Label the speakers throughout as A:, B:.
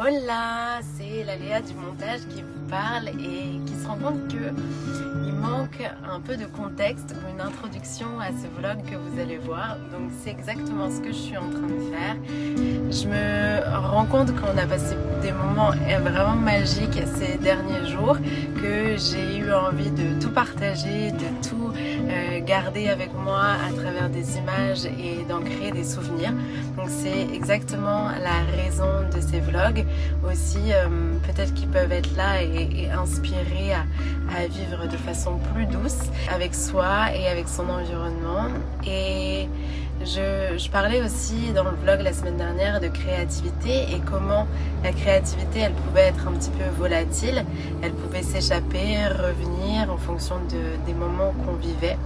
A: Hola, c'est la Léa du montage qui vous parle et qui se rend compte qu'il manque un peu de contexte ou une introduction à ce vlog que vous allez voir. Donc c'est exactement ce que je suis en train de faire. Je me rends compte qu'on a passé des moments vraiment magiques ces derniers jours, que j'ai eu envie de tout partager, de tout garder avec moi à travers des images et d'en créer des souvenirs. Donc c'est exactement la raison de ces vlogs. Aussi peut-être qu'ils peuvent être là et inspirer à vivre de façon plus douce avec soi et avec son environnement. Et je parlais aussi dans le vlog la semaine dernière de créativité et comment la créativité elle pouvait être un petit peu volatile, elle pouvait s'échapper, revenir en fonction des moments qu'on vivait.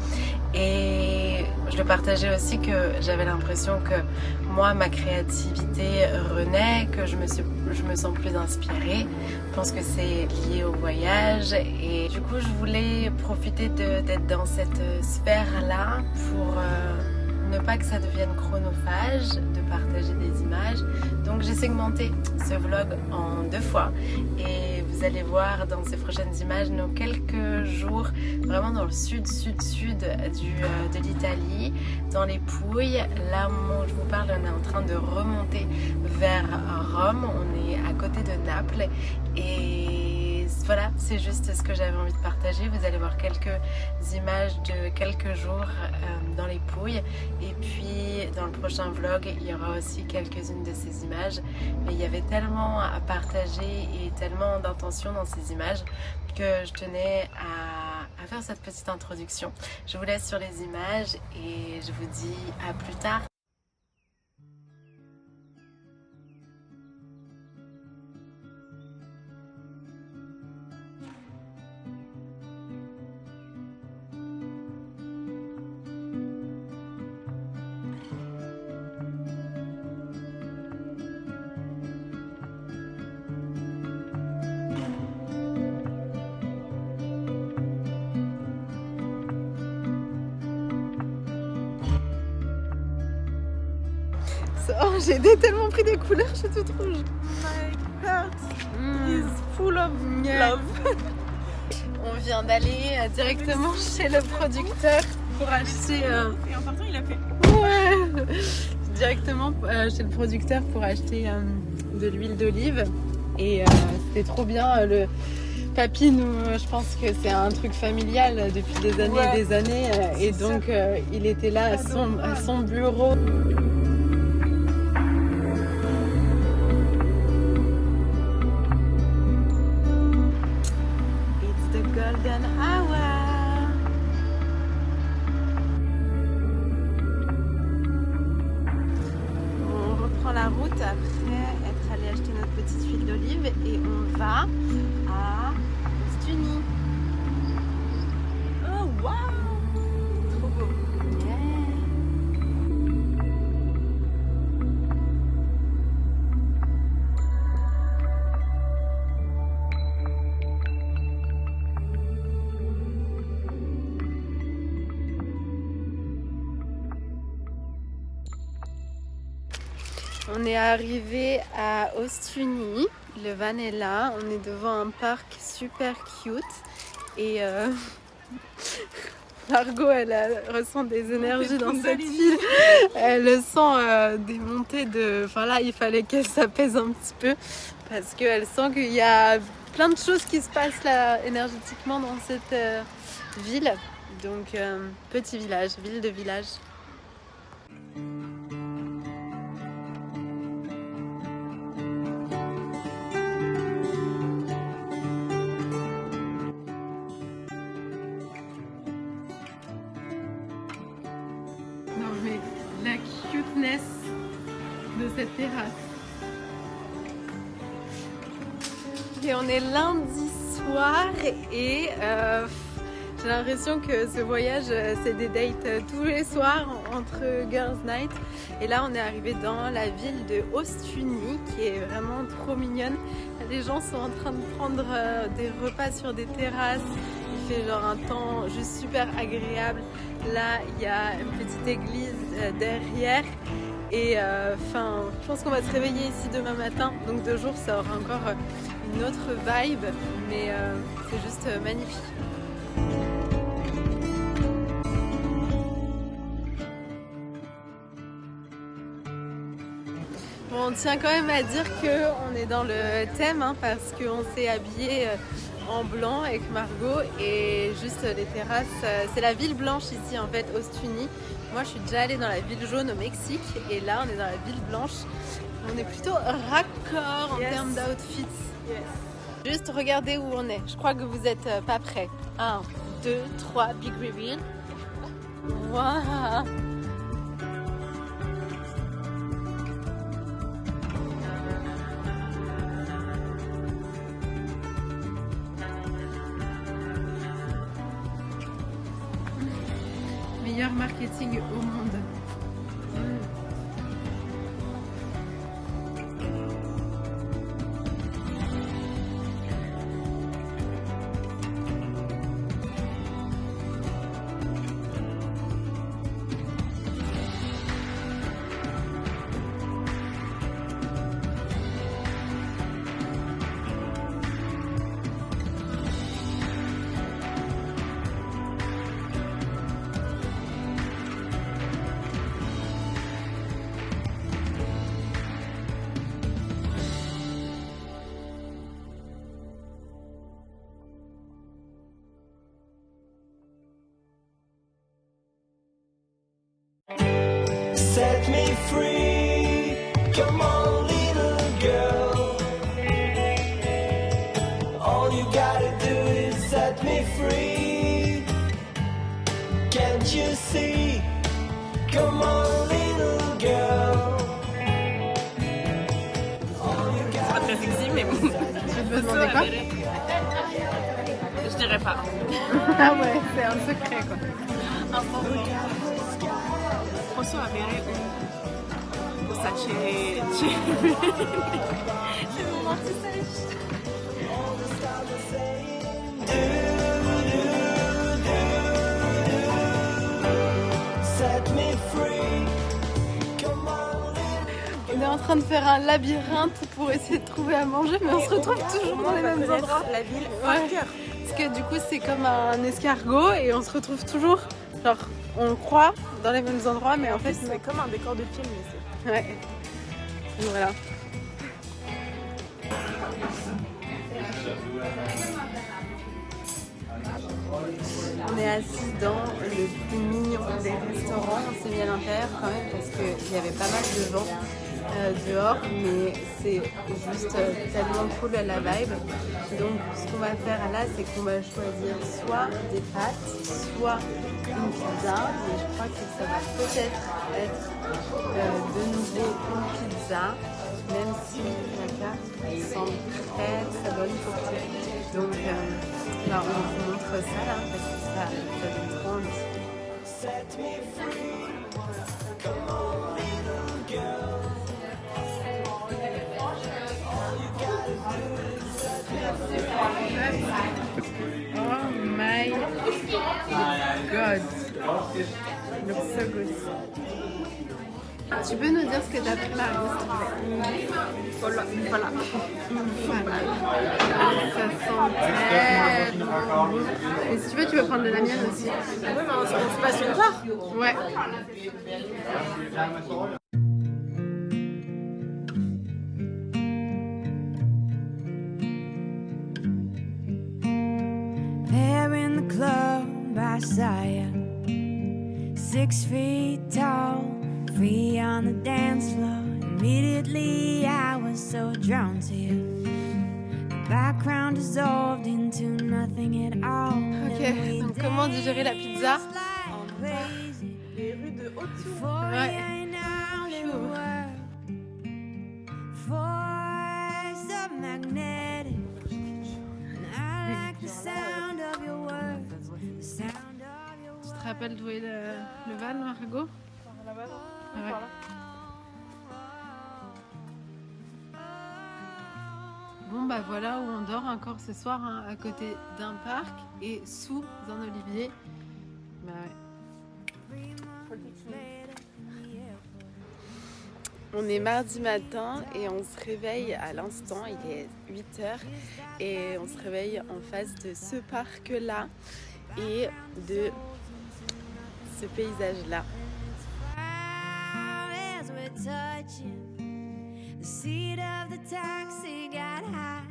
A: Et je le partageais aussi que j'avais l'impression que moi ma créativité renaît, que je me sens plus inspirée. Je pense que c'est lié au voyage et du coup je voulais profiter d'être dans cette sphère là pour ne pas que ça devienne chronophage, de partager des images. Donc j'ai segmenté ce vlog en 2 fois et vous allez voir dans ces prochaines images nos quelques jours vraiment dans le sud-sud-sud de l'Italie, dans les Pouilles. Là au moment où je vous parle, on est en train de remonter vers Rome, on est à côté de Naples et voilà, c'est juste ce que j'avais envie de partager. Vous allez voir quelques images de quelques jours dans les Pouilles et puis dans le prochain vlog il y aura aussi quelques-unes de ces images, mais il y avait tellement à partager et tellement d'intention dans ces images que je tenais à faire cette petite introduction. Je vous laisse sur les images et je vous dis à plus tard. Oh, j'ai tellement pris des couleurs, je suis toute rouge.
B: My heart is full of love.
A: On vient d'aller directement chez le producteur pour acheter...
B: Et en partant, il a fait...
A: Ouais, directement chez le producteur pour acheter de l'huile d'olive. Et c'était trop bien. Le papy, je pense que c'est un truc familial depuis des années et des années. Et donc, il était là à son bureau. Golden hour. On reprend la route après être allé acheter notre petite huile d'olive et on va à Ostuni.
B: Oh wow!
A: Trop beau. Yeah. On est arrivé à Ostuni, le van est là, on est devant un parc super cute et Margot ressent des énergies dans cette ville, elle sent des montées de... Enfin là il fallait qu'elle s'apaise un petit peu parce qu'elle sent qu'il y a plein de choses qui se passent là énergétiquement dans cette ville. Donc petit village, ville de village. Non mais la cuteness de cette terrasse. Et on est lundi soir et j'ai l'impression que ce voyage c'est des dates tous les soirs entre Girls Night. Et là on est arrivé dans la ville de Ostuni qui est vraiment trop mignonne. Les gens sont en train de prendre des repas sur des terrasses. Il fait genre un temps juste super agréable. Là il y a une petite église derrière
B: Et je pense qu'on va se réveiller ici demain matin. Donc 2 jours, ça aura encore une autre vibe, mais c'est juste magnifique. Bon, on tient quand même à dire qu'on est dans le thème hein, parce qu'on s'est habillé en blanc avec Margot et juste les terrasses. C'est la ville blanche ici en fait, Ostuni. Moi je suis déjà allée dans la ville jaune au Mexique et là on est dans la ville blanche. On est plutôt raccord en termes d'outfits. Yes. Juste regardez où on est. Je crois que vous n'êtes pas prêts. 1, 2, 3, big reveal. Waouh! Meilleur marketing au monde.
C: Set me free, come on little girl. All you gotta do is set me free. Can't you see? Come on little girl.
B: C'est pas très sexy mais bon. Tu veux demander quoi? Je dirais pas. Ah ouais, c'est un secret quoi. Posso avere un sachet On est en train de faire un labyrinthe pour essayer de trouver à manger, mais on se retrouve toujours dans les mêmes endroits.
D: La ville par cœur.
B: Parce que du coup, c'est comme un escargot et on se retrouve toujours, genre, on le croit dans les mêmes endroits, mais en fait,
D: c'est comme un décor de film. Mais
B: ouais. Et voilà. On est assis dans le plus mignon des restaurants. On s'est mis à l'intérieur quand même parce qu'il y avait pas mal de vent dehors, mais c'est juste tellement cool la vibe. Donc ce qu'on va faire là, c'est qu'on va choisir soit des pâtes, soit une pizza. Mais je crois que ça va peut-être être de nouveau une pizza, même si la carte semble très bonne pour tout. Donc là, on vous montre ça là parce que ça donne trop envie. Oh my god, it looks so good. Tu peux nous dire ce que t'as pris, Marie, s'il te plaît?
D: voilà.
B: Voilà. Ça sent très bon. Et si tu veux, tu peux prendre de la mienne aussi.
D: Oui, mais on se passe une part.
B: Ouais.
E: There in the club, I saw you, 6 feet tall, free on the dance floor. Immediately I was so drawn to you. The background dissolved into nothing at all.
B: Ok, donc comment digérer la pizza?
D: Les rues de Haute-Tour.
B: Ouais. Tu te rappelles d'où est le van, Margot?
D: Là-bas, non?
B: Ouais.
D: Par là.
B: Bon bah voilà où on dort encore ce soir, hein, à côté d'un parc et sous un olivier. Bah ouais. On est mardi matin et on se réveille à l'instant, il est 8h et on se réveille en face de ce parc-là et de ce paysage-là.
E: As we're touching, the seat of the taxi got hot.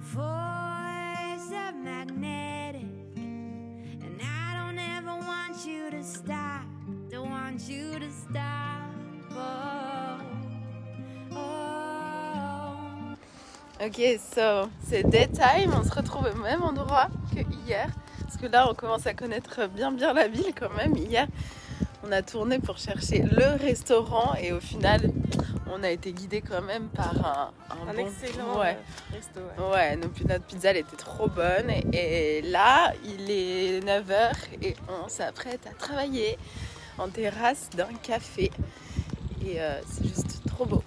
E: Force of magnetic, and I don't ever want you to stop. Don't want you to stop.
B: Ok, so c'est daytime, on se retrouve au même endroit que hier. Parce que là, on commence à connaître bien la ville quand même. Hier, on a tourné pour chercher le restaurant et au final, on a été guidé quand même par un bon...
D: excellent resto.
B: Ouais, notre pizza, elle était trop bonne. Et là, il est 9h et on s'apprête à travailler en terrasse d'un café. Et c'est juste trop beau.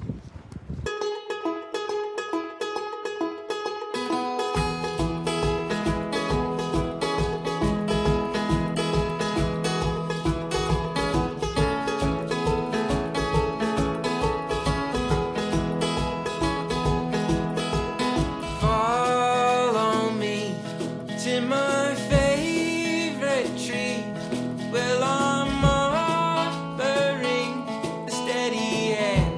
C: Follow me to my favorite tree. Well, I'm offering a steady hand.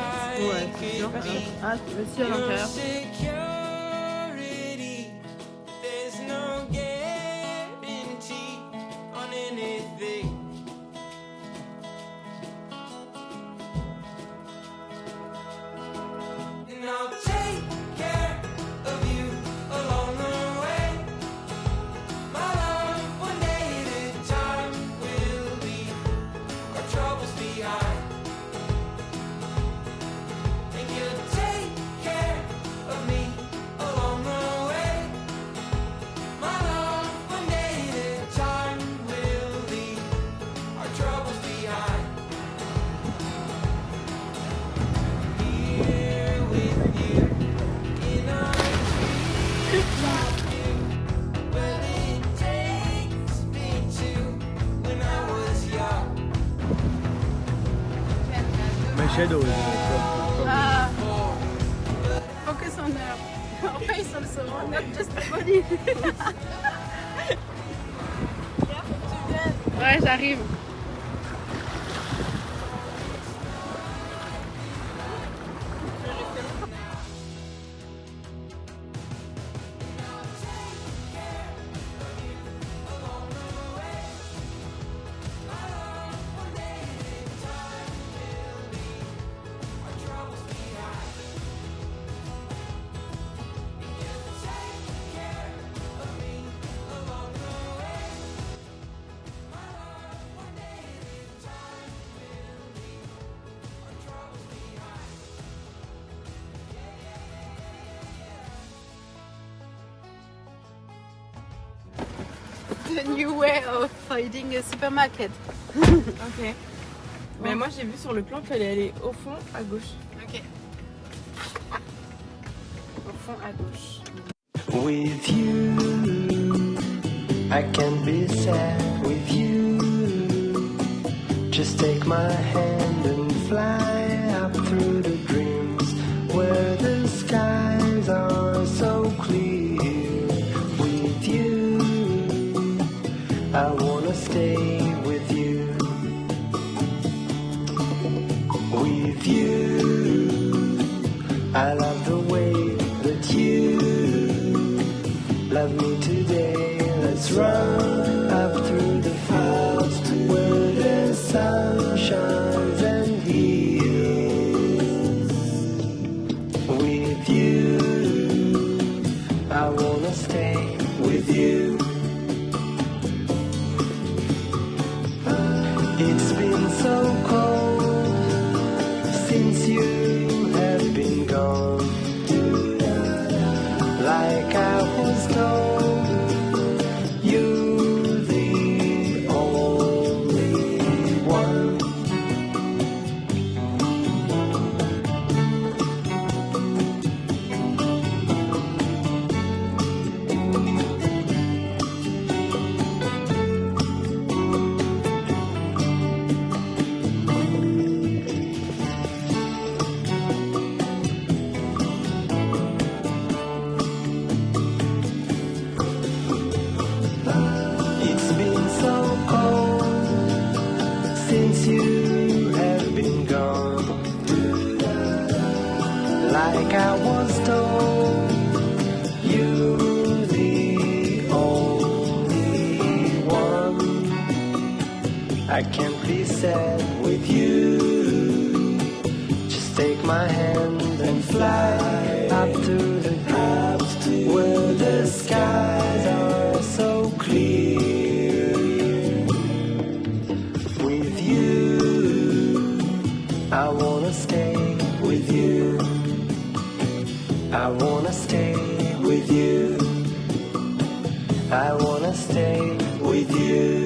C: I could be
B: Ah, c'est aussi à
C: your
B: l'intérieur.
C: security. There's no guarantee on anything. And I'll take care of you along the way. My love, one day at a time, will leave our troubles behind. And you'll take care of me along the way. My love, one day at a time, will leave our troubles behind. Here with you in our well, it takes me to when I was young.
F: My shadow is
B: Ah, focus on her face also, not just the body. Ouais, j'arrive. The new way of finding a supermarket.
D: Ok. Mais moi j'ai vu sur le plan qu'il fallait aller au fond à gauche.
B: Ok. Au fond à gauche.
C: With you, I can be sad with you. Just take my hand and fly up through the dreams where the skies are so clear. With you, I wanna stay with you. With you, I love the way that you love me today. Let's run up through the fields where the sun shines and heals. With you, I wanna stay with you. It's been so cold since you have been gone. Like I was told, you're the only one.
F: like I was told. You're the only one I can be sad with you. Just take my hand and fly up to the clouds where the skies are so clear. With you, I wanna stay with you. I wanna stay with you. I wanna stay with you.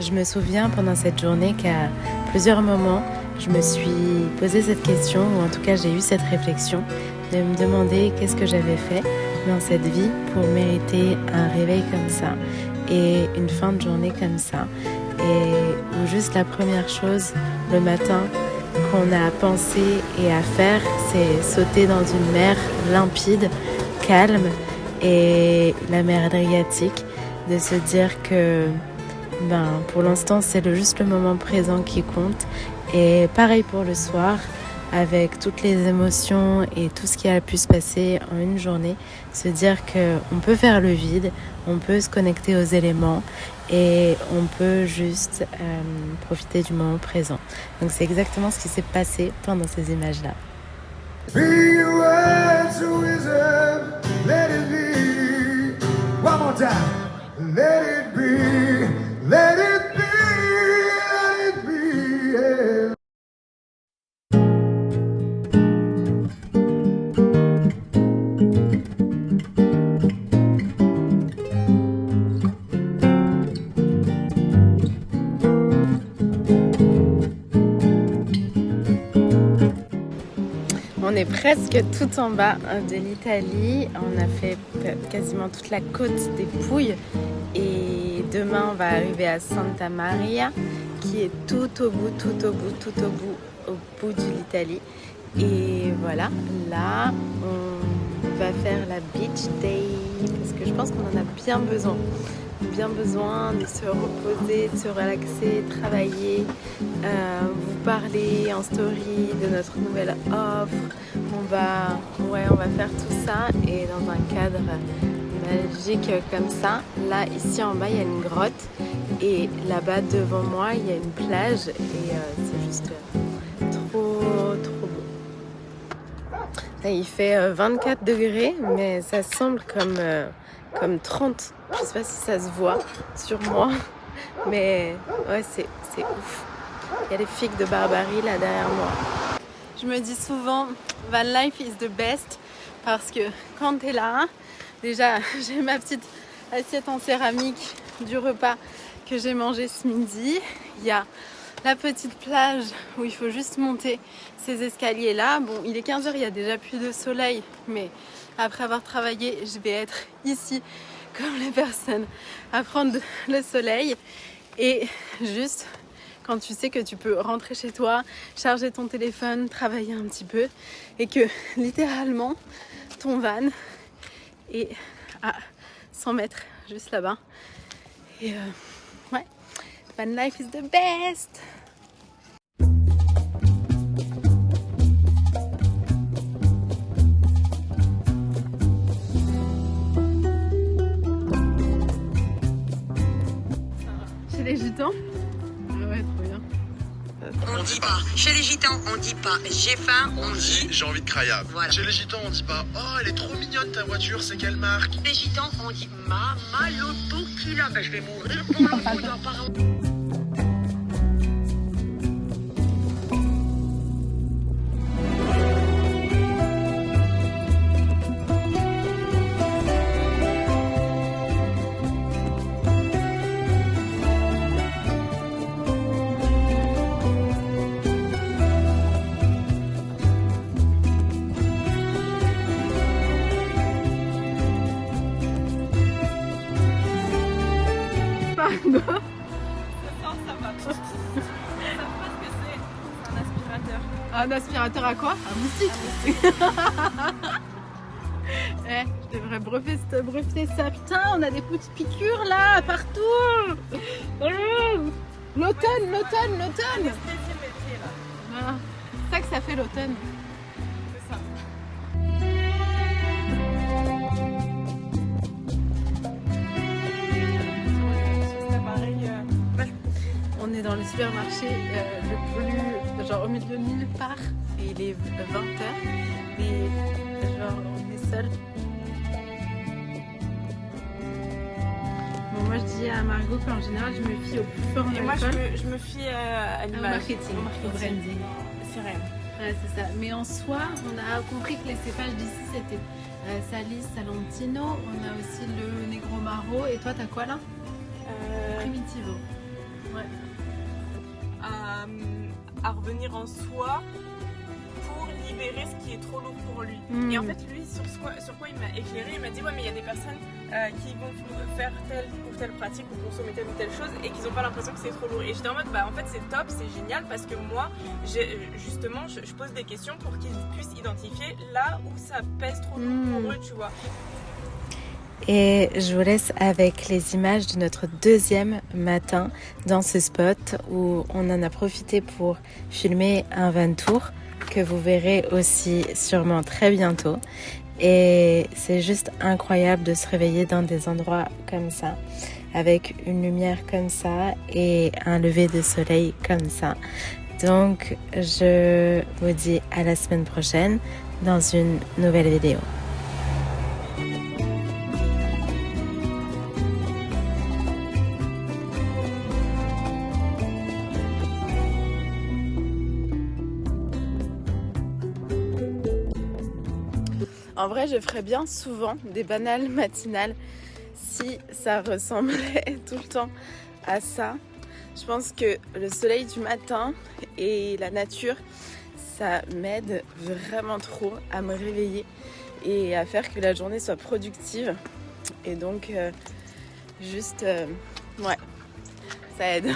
A: Je me souviens pendant cette journée qu'à plusieurs moments, je me suis posé cette question, ou en tout cas j'ai eu cette réflexion, de me demander qu'est-ce que j'avais fait dans cette vie pour mériter un réveil comme ça et une fin de journée comme ça. Et où juste la première chose le matin qu'on a à penser et à faire, c'est sauter dans une mer limpide, calme, et la mer Adriatique, de se dire que pour l'instant c'est juste le moment présent qui compte. Et pareil pour le soir, avec toutes les émotions et tout ce qui a pu se passer en une journée, se dire qu'on peut faire le vide, on peut se connecter aux éléments et on peut juste profiter du moment présent. Donc c'est exactement ce qui s'est passé pendant ces images-là.
G: Be your words to wisdom, let it be. One more time. Let it be, let it be, let it be. Yeah.
A: On est presque tout en bas de l'Italie. On a fait quasiment toute la côte des Pouilles. Et demain, on va arriver à Santa Maria, qui est tout au bout de l'Italie. Et voilà, là, on va faire la beach day parce que je pense qu'on en a bien besoin. Bien besoin de se reposer, de se relaxer, travailler, vous parler en story de notre nouvelle offre. On va faire tout ça et dans un cadre magique comme ça. Là, ici en bas, il y a une grotte et là-bas devant moi, il y a une plage et c'est juste trop beau. Là, il fait 24 degrés, mais ça semble comme 30. Je sais pas si ça se voit sur moi, mais ouais, c'est ouf. Il y a les figues de Barbarie là derrière moi. Je me dis souvent, van life is the best, parce que quand t'es là, déjà j'ai ma petite assiette en céramique du repas que j'ai mangé ce midi. Il y a la petite plage où il faut juste monter ces escaliers là. Bon, il est 15h, il y a déjà plus de soleil, mais après avoir travaillé, je vais être ici comme les personnes à prendre le soleil. Et juste quand tu sais que tu peux rentrer chez toi, charger ton téléphone, travailler un petit peu, et que littéralement ton van est à 100 mètres juste là-bas. Et ouais, van life is the best.
B: gitans? Ah ouais, trop bien.
H: On dit pas. Chez les gitans, on dit pas j'ai faim,
I: On dit j'ai envie de craya.
H: Voilà.
I: Chez les gitans, on dit pas oh elle est trop mignonne ta voiture, c'est quelle marque?
H: Les gitans, on dit Mama l'auto qu'il a. Ben, je vais mourir pour le coup d'en parler.
B: Pardon.
D: Non, ça va. Ça savent pas ce que c'est un aspirateur.
B: Un aspirateur à quoi? Un moustique. Eh, je devrais breveter ça. Putain, on a des petites piqûres là, partout. L'automne.
D: Anesthésie métier là.
B: Voilà. C'est ça que ça fait l'automne.
D: C'est ça. C'est pareil.
B: On est dans le supermarché le plus, genre au milieu de nulle part, et il est 20h, mais genre on est seul. Bon, moi je dis à Margot qu'en général je me fie au plus fort en
D: Et moi
B: alcool,
D: je me fie à
B: au
D: l'image.
B: marketing, au branding.
D: C'est vrai.
B: Ouais, c'est ça. Mais en soi, on a compris que les cépages d'ici c'était Salis, Salentino, on a aussi le Negromaro, et toi t'as quoi là? Primitivo. Ouais.
D: À revenir en soi pour libérer ce qui est trop lourd pour lui. Et en fait, lui, sur quoi il m'a éclairé, il m'a dit ouais, mais il y a des personnes qui vont faire telle ou telle pratique ou consommer telle ou telle chose et qui n'ont pas l'impression que c'est trop lourd. Et j'étais en mode bah en fait c'est top, c'est génial parce que moi justement je pose des questions pour qu'ils puissent identifier là où ça pèse trop lourd pour eux, tu vois.
A: Et je vous laisse avec les images de notre deuxième matin dans ce spot où on en a profité pour filmer un van tour que vous verrez aussi sûrement très bientôt. Et c'est juste incroyable de se réveiller dans des endroits comme ça, avec une lumière comme ça et un lever de soleil comme ça. Donc je vous dis à la semaine prochaine dans une nouvelle vidéo.
B: En vrai, je ferais bien souvent des banales matinales si ça ressemblait tout le temps à ça. Je pense que le soleil du matin et la nature, ça m'aide vraiment trop à me réveiller et à faire que la journée soit productive. Et donc, ouais, ça aide.